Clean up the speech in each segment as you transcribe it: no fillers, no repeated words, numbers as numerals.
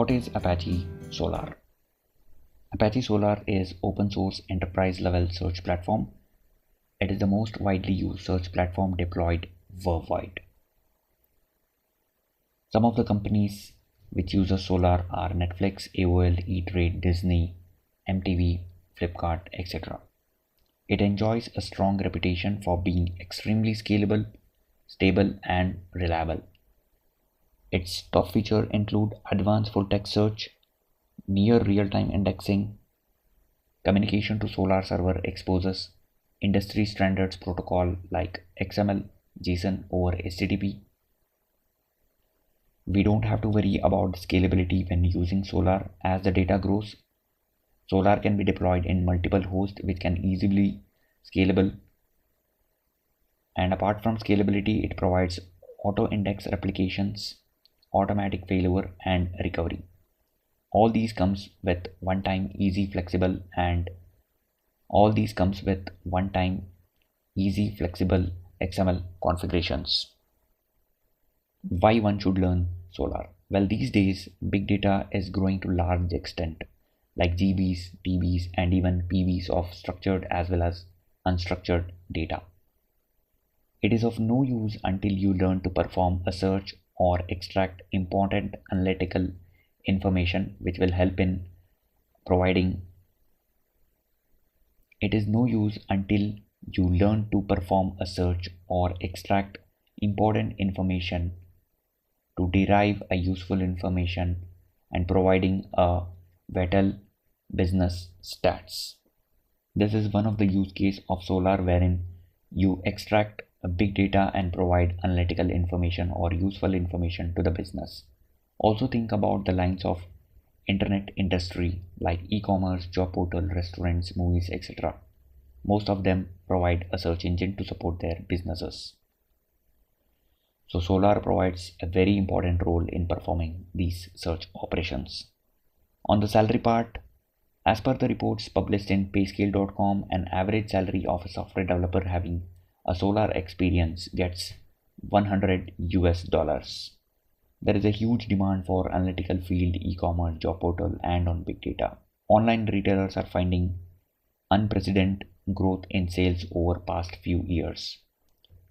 What is Apache Solr? Apache Solr is open source enterprise level search platform. It is the most widely used search platform deployed worldwide. Some of the companies which use Solr are Netflix, AOL, E-Trade, Disney, MTV, Flipkart, etc. It enjoys a strong reputation for being extremely scalable, stable, and reliable. Its top features include advanced full text search, near real-time indexing, communication to Solr server exposes industry standards protocol like XML, JSON over HTTP. We don't have to worry about scalability when using Solr. As the data grows, Solr can be deployed in multiple hosts which can easily scalable. And apart from scalability, it provides auto-index replications, automatic failover, and recovery. All these comes with one-time easy flexible XML configurations. Why one should learn Solr? Well, these days big data is growing to large extent, like GBs, TBs, and even PBs of structured as well as unstructured data. It is of no use until you learn to perform a search or extract important analytical information which will help in providing. It is no use until you learn to perform a search or extract important information to derive a useful information and providing a vital business stats. This is one of the use case of Solr wherein you extract a big data and provide analytical information or useful information to the business. Also think about the lines of internet industry like e-commerce, job portal, restaurants, movies, etc. Most of them provide a search engine to support their businesses. So Solr provides a very important role in performing these search operations. On the salary part, as per the reports published in payscale.com, an average salary of a software developer having a Solr experience gets $100 US. There is a huge demand for analytical field, e-commerce, job portal, and on big data. Online retailers are finding unprecedented growth in sales over past few years.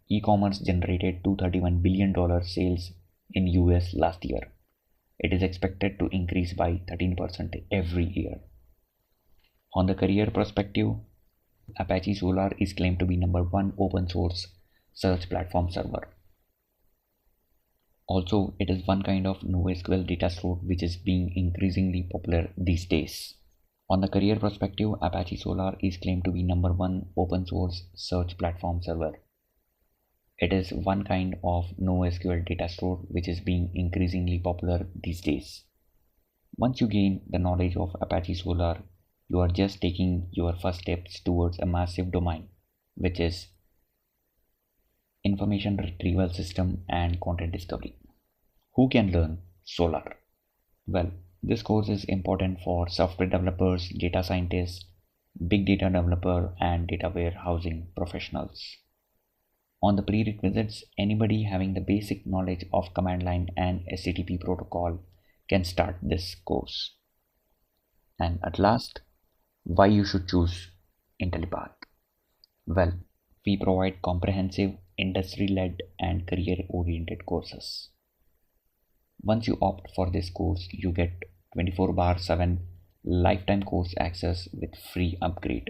E-commerce generated $231 billion sales in US last year. It is expected to increase by 13% every year. On the career perspective, Apache Solr is claimed to be #1 open source search platform server. Also, it is one kind of NoSQL data store which is being increasingly popular these days. On the career perspective, Apache Solr is claimed to be #1 open source search platform server. It is one kind of NoSQL data store which is being increasingly popular these days. Once you gain the knowledge of Apache Solr, you are just taking your first steps towards a massive domain, which is information retrieval system and content discovery. Who can learn Solr? Well, this course is important for software developers, data scientists, big data developer, and data warehousing professionals. On the prerequisites, anybody having the basic knowledge of command line and HTTP protocol can start this course. And at last, why you should choose Intellipaat? Well, we provide comprehensive, industry-led and career-oriented courses. Once you opt for this course, you get 24/7 lifetime course access with free upgrade.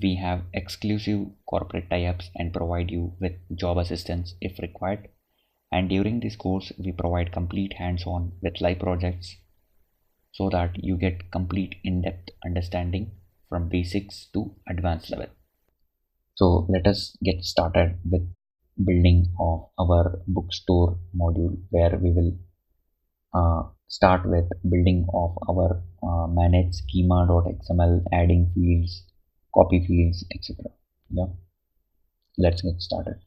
We have exclusive corporate tie-ups and provide you with job assistance if required. And during this course, we provide complete hands-on with live projects so that you get complete in-depth understanding from basics to advanced level. So let us get started with building of our bookstore module, where we will start with building of our manage schema.xml, adding fields, copy fields, etc. Yeah, let's get started.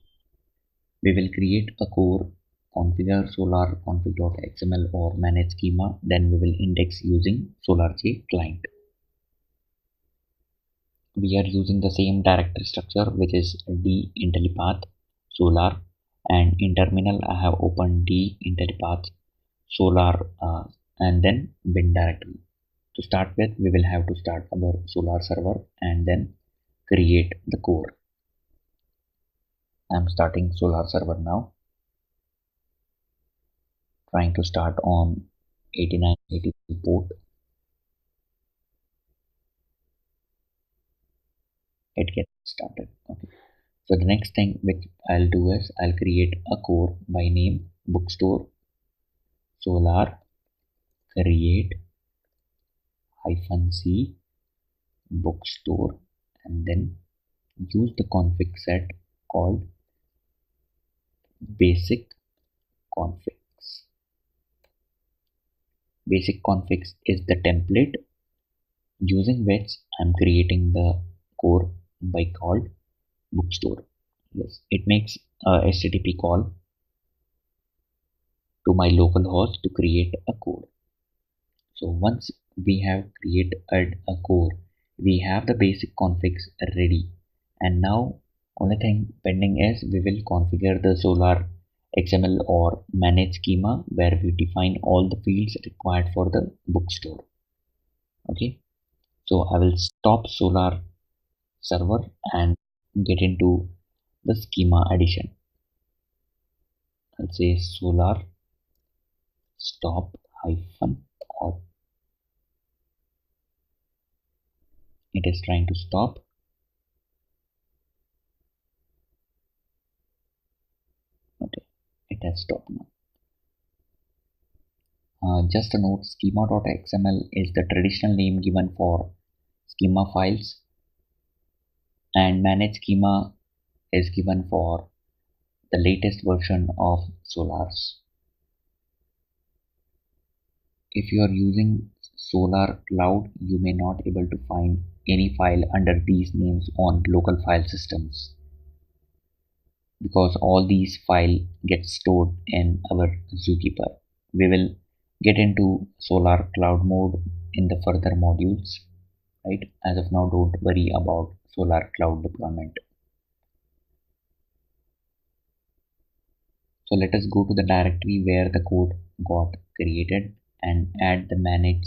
We will create a core, configure Solr config.xml or manage schema, then we will index using SolrJ client. We are using the same directory structure, which is d Intellipaat Solr, and in terminal I have opened d Intellipaat Solr and then bin directory. To start with, we will have to start our Solr server and then create the core. I'm starting Solr server now, trying to start on 8983 port. It gets started. Okay. So the next thing which I'll do is I'll create a core by name bookstore Solr create -c bookstore, and then use the config set called basic configs. Basic configs is the template using which I'm creating the core by called bookstore. Yes, it makes a HTTP call to my local host to create a core. So once we have created a core, we have the basic configs ready, and now only thing pending is we will configure the Solr XML or manage schema where we define all the fields required for the bookstore. Okay, so I will stop Solr server and get into the schema edition. I'll say Solr stop hyphen or it is trying to stop. Okay, it has stopped now. Just a note, schema.xml is the traditional name given for schema files, and manage schema is given for the latest version of Solrs. If you are using SolrCloud, you may not able to find any file under these names on local file systems, because all these files get stored in our Zookeeper. We will get into SolrCloud mode in the further modules, right? As of now, don't worry about SolrCloud deployment. So let us go to the directory where the code got created and add the manage.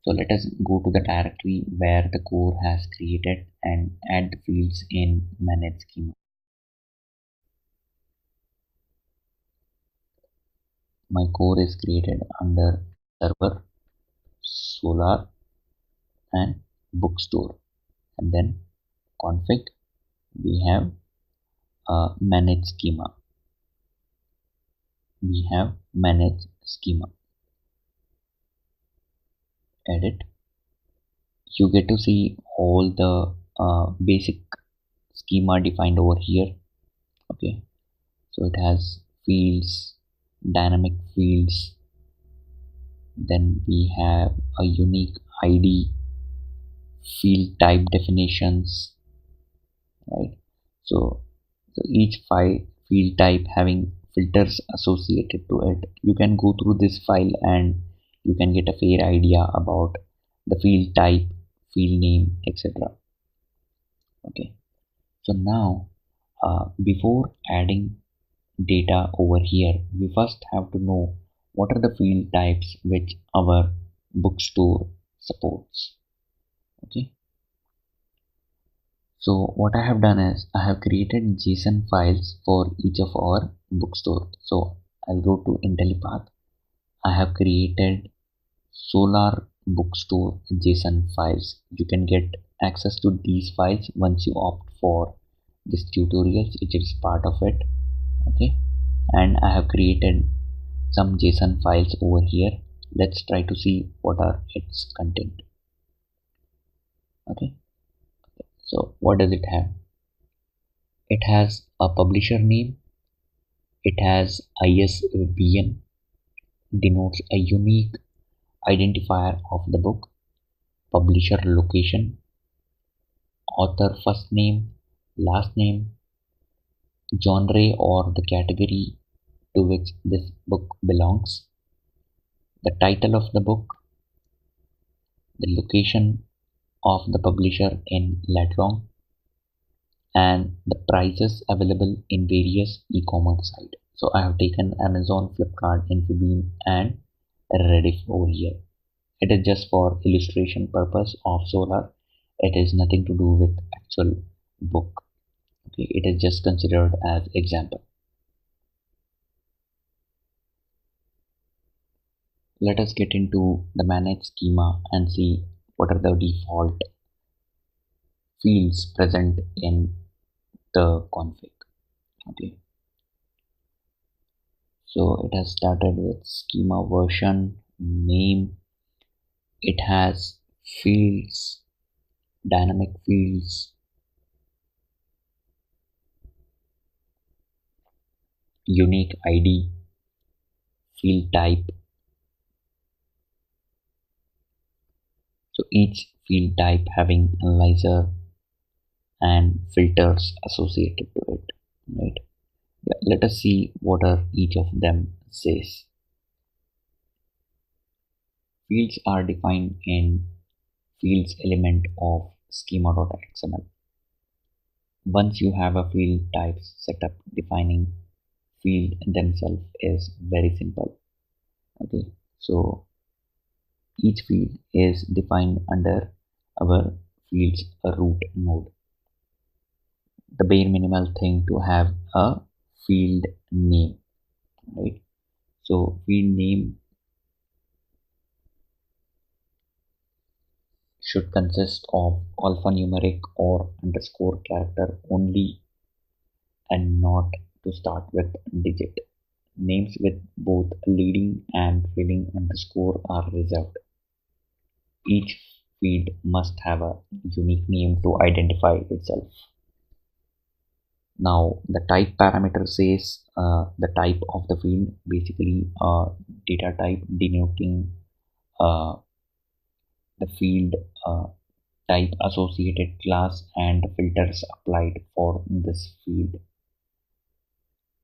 So let us go to the directory where the core has created and add the fields in manage schema. My core is created under server, Solr and bookstore, and then config we have manage schema. We have manage schema. Edit. You get to see all the basic schema defined over here. Okay, so it has fields, dynamic fields, then we have a unique ID, field type definitions, right? So each field type having filters associated to it. You can go through this file and you can get a fair idea about the field type, field name, etc. Okay, so now before adding data over here, we first have to know what are the field types which our bookstore supports. Okay, so what I have done is I have created JSON files for each of our bookstore. So I'll go to Intellipaat. I have created Solr bookstore JSON files. You can get access to these files once you opt for this tutorial. It is part of it. Okay, and I have created some JSON files over here. Let's try to see what are its content. Okay, so what does it have? It has a publisher name, it has ISBN, denotes a unique identifier of the book, publisher location, author first name, last name, genre or the category to which this book belongs, the title of the book, the location of the publisher in Latron, and the prices available in various e-commerce sites. So I have taken Amazon, Flipkart, Infobeam and rediff over here. It is just for illustration purpose of Solr. It is nothing to do with actual book. Okay, it is just considered as example. Let us get into the manage schema and see what are the default fields present in the config. Okay, so it has started with schema version, name. It has fields, dynamic fields, unique ID, field type. So each field type having analyzer and filters associated to it, right? Yeah, let us see what are each of them says. Fields are defined in fields element of schema.xml. Once you have a field types set up, defining field themselves is very simple. Okay, so each field is defined under our fields root node. The bare minimal thing to have a field name, right? So field name should consist of alphanumeric or underscore character only and not to start with digit. Names with both leading and trailing underscore are reserved. Each field must have a unique name to identify itself. Now the type parameter says the type of the field, basically data type denoting uh, the field type, associated class, and the filters applied for this field.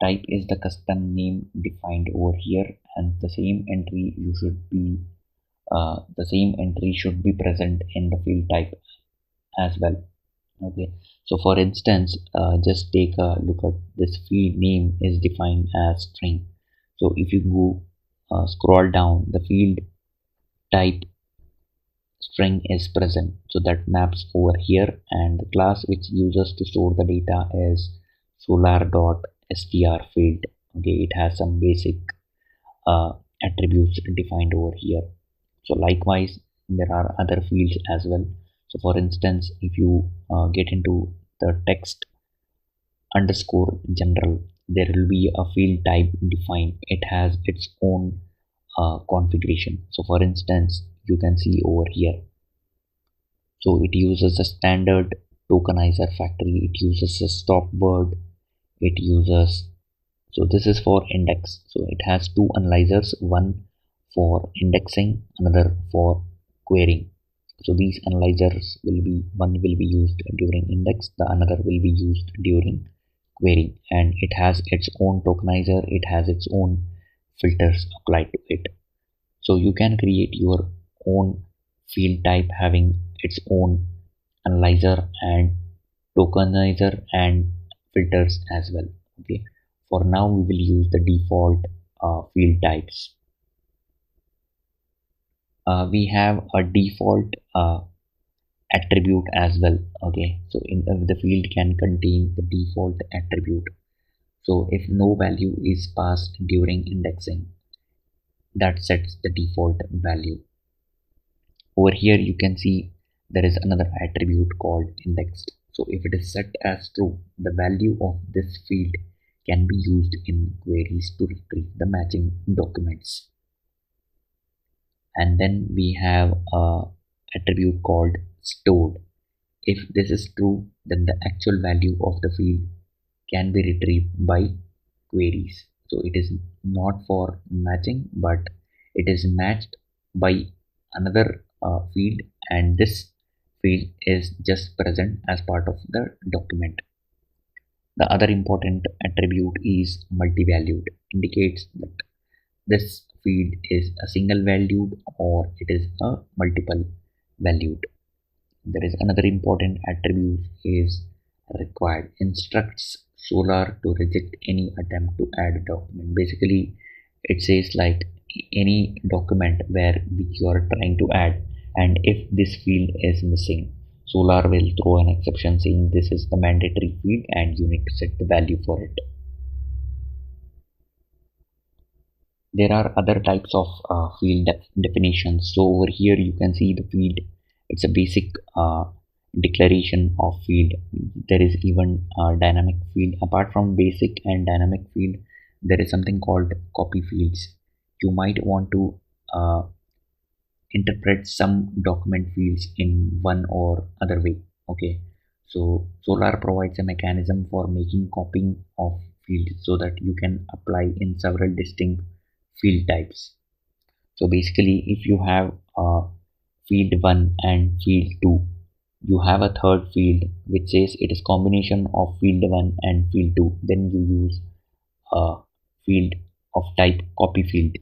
Type is the custom name defined over here, and the same entry should be present in the field type as well. Okay, so for instance, just take a look at this field name is defined as string. So if you go scroll down, the field type string is present, so that maps over here, and the class which uses to store the data is solr.str field. Okay, it has some basic uh, attributes defined over here. So likewise, there are other fields as well. So for instance, if you get into the text underscore general, there will be a field type defined. It has its own configuration. So for instance, you can see over here. So it uses a standard tokenizer factory. It uses a stop word. It uses, so this is for index. So it has two analyzers, one for indexing, another for querying. So these analyzers will be, one will be used during index, the another will be used during query, and it has its own tokenizer, it has its own filters applied to it. So you can create your own field type having its own analyzer and tokenizer and filters as well. Okay, for now we will use the default field types. We have a default attribute as well. Okay, so in the field can contain the default attribute. So if no value is passed during indexing, that sets the default value. Over here you can see there is another attribute called indexed. So if it is set as true, the value of this field can be used in queries to retrieve the matching documents. And then we have a attribute called stored. If this is true, then the actual value of the field can be retrieved by queries. So it is not for matching, but it is matched by another field, and this field is just present as part of the document. The other important attribute is multi-valued, indicates that this field is a single valued or it is a multiple valued. There is another important attribute is required, instructs Solr to reject any attempt to add a document. Basically it says like any document where which you are trying to add, and if this field is missing, Solr will throw an exception saying this is the mandatory field and you need to set the value for it. There are other types of field definitions. So over here you can see the field. It's a basic declaration of field. There is even dynamic field. Apart from basic and dynamic field, there is something called copy fields. You might want to interpret some document fields in one or other way. Okay, so Solr provides a mechanism for making copying of fields so that you can apply in several distinct field types. So basically, if you have field 1 and field 2, you have a third field which says it is combination of field 1 and field 2, then you use a field of type copy field.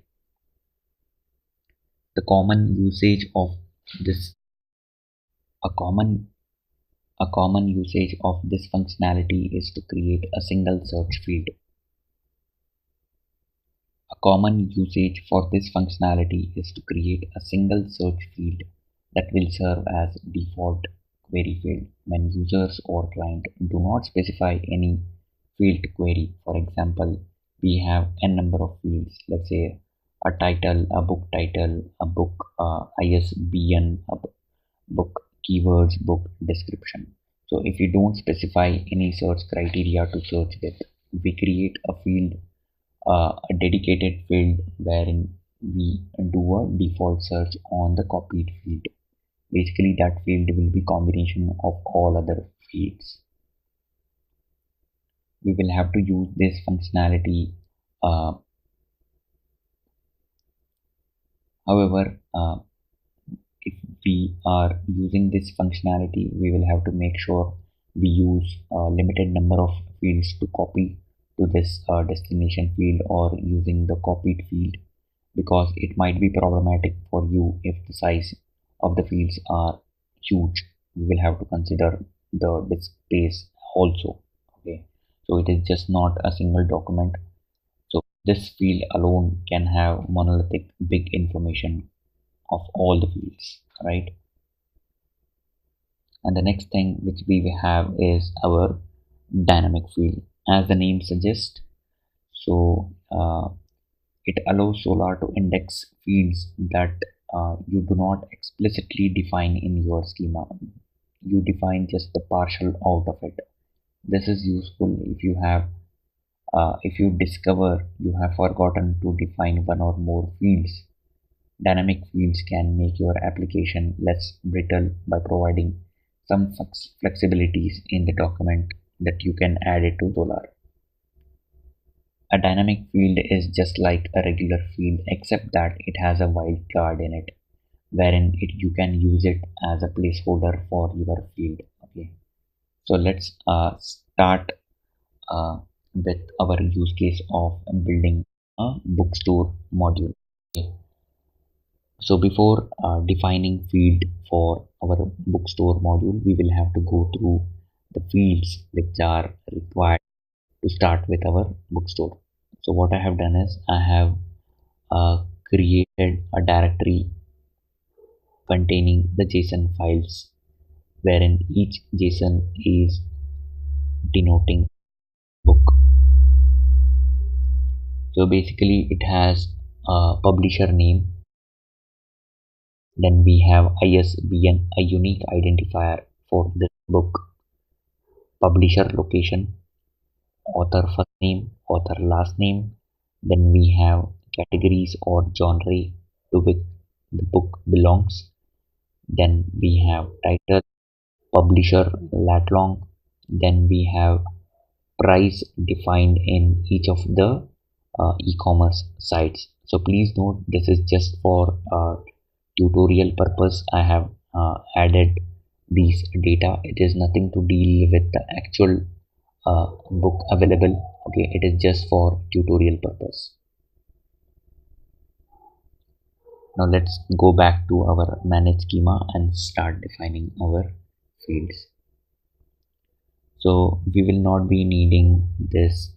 The common usage of this a common usage of this functionality is to create a single search field. A common usage for this functionality is to create a single search field that will serve as default query field when users or client do not specify any field to query. For example, we have n number of fields, let's say a title, a book title, a book ISBN, a book keywords, book description. So if you don't specify any search criteria to search with, we create a field, a dedicated field wherein we do a default search on the copied field. Basically, that field will be combination of all other fields. We will have to use this functionality. However, if we are using this functionality, we will have to make sure we use a limited number of fields to copy to this destination field or using the copied field, because it might be problematic for you if the size of the fields are huge. We will have to consider the disk space also. Okay, so it is just not a single document. So this field alone can have monolithic big information of all the fields, right? And the next thing which we have is our dynamic field. As the name suggests, so it allows Solr to index fields that you do not explicitly define in your schema. You define just the partial out of it. This is useful if you have if you discover you have forgotten to define one or more fields. Dynamic fields can make your application less brittle by providing some flexibilities in the document that you can add it to Solr. A dynamic field is just like a regular field except that it has a wildcard in it, wherein you can use it as a placeholder for your field. Okay, so let's start with our use case of building a bookstore module. Okay. So before defining field for our bookstore module, we will have to go through the fields which are required to start with our bookstore. So what I have done is I have created a directory containing the JSON files, wherein each JSON is denoting book. So basically it has a publisher name, then we have ISBN, a unique identifier for this book, publisher location, author first name, author last name, then we have categories or genre to which the book belongs, then we have title, publisher lat long, then we have price defined in each of the e-commerce sites. So please note, this is just for tutorial purpose. I have added these data. It is nothing to deal with the actual book available. Okay, it is just for tutorial purpose. Now let's go back to our manage schema and start defining our fields. So we will not be needing this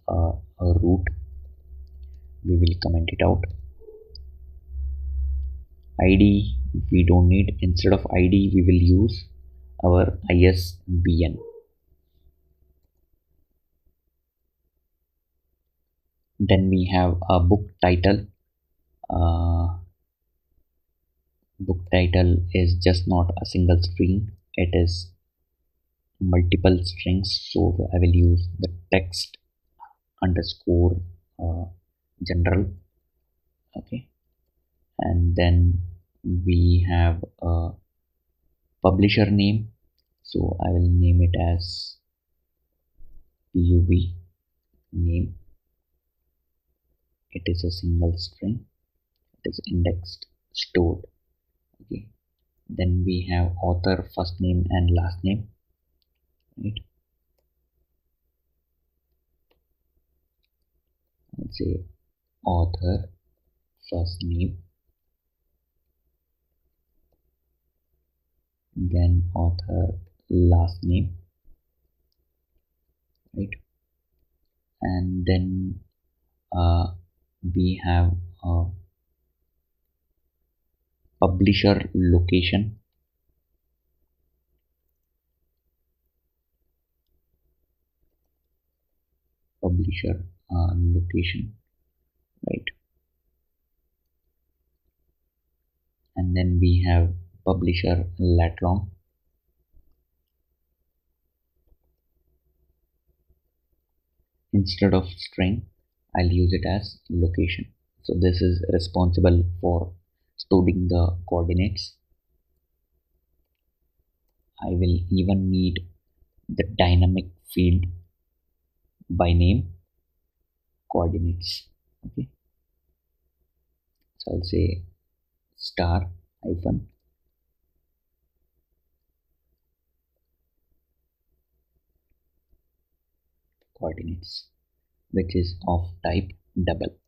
root. We will comment it out. ID we don't need. Instead of ID we will use our ISBN. Then we have a book title. Book title is just not a single string, it is multiple strings, so I will use the text underscore general. Okay, and then we have a publisher name, so I will name it as pub name. It is a single string, it is indexed, stored. Okay, then we have author first name and last name, right? Let's say author first name, then author last name, right? And then we have publisher location, publisher location, right? And then we have publisher lat long. Instead of string, I'll use it as location. So this is responsible for storing the coordinates. I will even need the dynamic field by name coordinates. Okay, so I'll say star hyphen coordinates, which is of type double.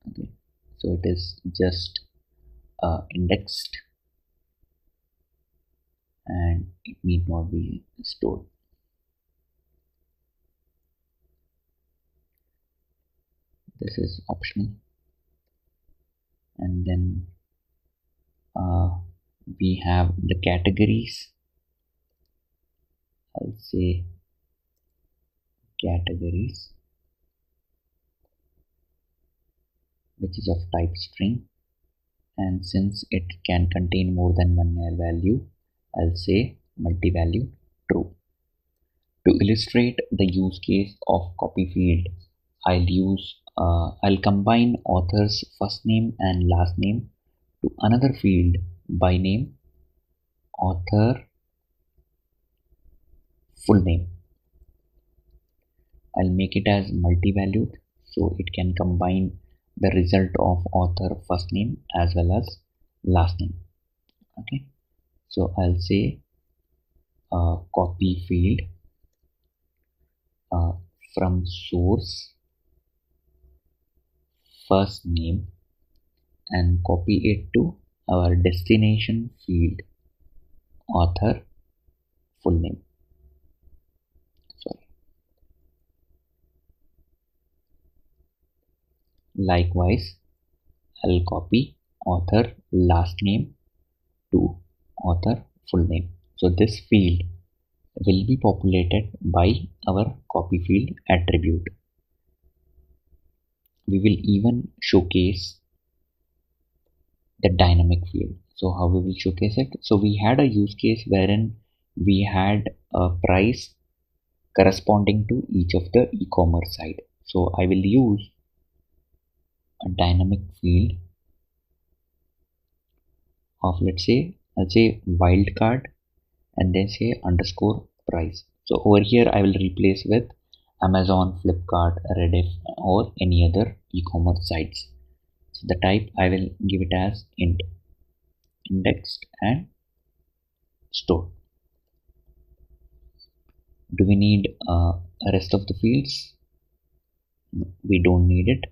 Okay, so it is just indexed and it need not be stored. This is optional. And then we have the categories. I'll say categories, which is of type string, and since it can contain more than one value, I'll say multi-value true. To illustrate the use case of copy field, I'll combine author's first name and last name to another field by name author full name. I'll make it as multi-valued so it can combine the result of author first name as well as last name. Okay, so I'll say copy field from source first name and copy it to our destination field author full name. Sorry. Likewise, I'll copy author last name to author full name. So this field will be populated by our copy field attribute. We will even showcase the dynamic field. So how we will showcase it? So we had a use case wherein we had a price corresponding to each of the e-commerce site. So I will use a dynamic field of, let's say, I'll say wildcard and then say underscore price. So over here I will replace with Amazon, Flipkart, Rediff or any other e-commerce sites. So the type I will give it as int, indexed and stored. Do we need rest of the fields? No, we don't need it.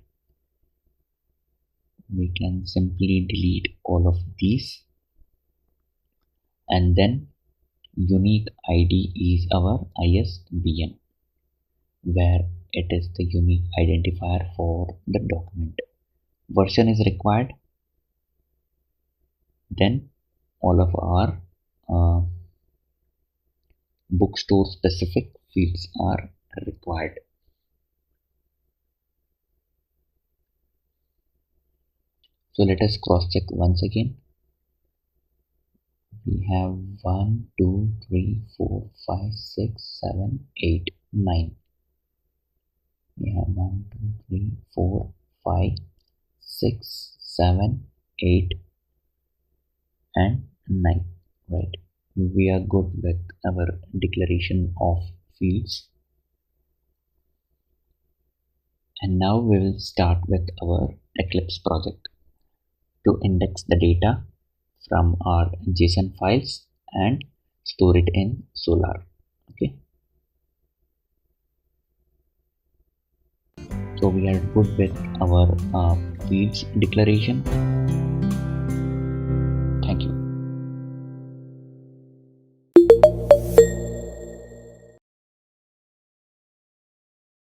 We can simply delete all of these, and then unique ID is our ISBN, where it is the unique identifier for the document. version is required, then all of our bookstore specific fields are required. So let us cross check once again. We have 1, 2, 3, 4, 5, 6, 7, 8, 9. We have 1, 2, 3, 4, 5, 6, 7, 8 and 9. Right. We are good with our declaration of fields. And now we will start with our Eclipse project to index the data from our JSON files and store it in Solr. Okay. So we are good with our fields declaration.